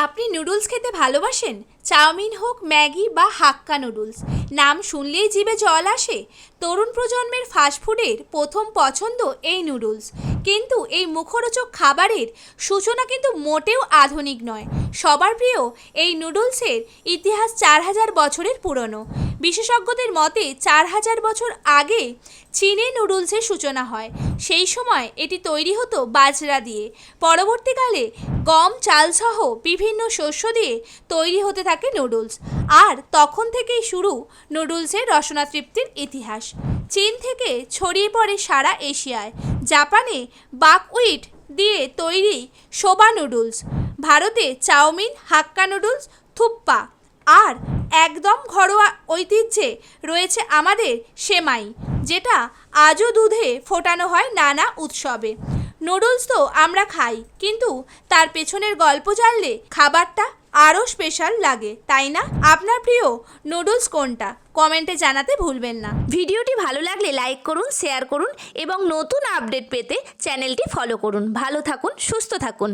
আপনি নুডলস খেতে ভালোবাসেন? চাউমিন হোক, ম্যাগি বা হাক্কা নুডলস, নাম শুনলেই জিভে জল আসে। তরুণ প্রজন্মের ফাস্টফুডের প্রথম পছন্দ এই নুডলস। কিন্তু এই মুখরোচক খাবারের সূচনা কিন্তু মোটেও আধুনিক নয়। সবার প্রিয় এই নুডলসের ইতিহাস 4000 বছরের পুরনো। বিশেষজ্ঞদের মতে 4000 বছর আগে চীনে নুডলসের সূচনা হয়। সেই সময় এটি তৈরি হতো বাজরা দিয়ে। পরবর্তীকালে গম, চালসহ বিভিন্ন শস্য দিয়ে তৈরি হতে থাকে নুডলস। আর তখন থেকেই শুরু নুডলসের রসনা তৃপ্তির ইতিহাস। চীন থেকে ছড়িয়ে পড়ে সারা এশিয়ায়। জাপানে বাকহুইট দিয়ে তৈরি সোবা নুডলস, ভারতে চাউমিন, হাক্কা নুডলস, থুপ্পা, আর একদম ঘরোয়া ঐতিহ্যে রয়েছে আমাদের সেমাই, যেটা আজও দুধে ফোটানো হয় নানা উৎসবে। নুডলস তো আমরা খাই, কিন্তু তার পেছনের গল্প জানলে খাবারটা আরও স্পেশাল লাগে, তাই না? আপনার প্রিয় নুডলস কোনটা? কমেন্টে জানাতে ভুলবেন না। ভিডিওটি ভালো লাগলে লাইক করুন, শেয়ার করুন এবং নতুন আপডেট পেতে চ্যানেলটি ফলো করুন। ভালো থাকুন, সুস্থ থাকুন।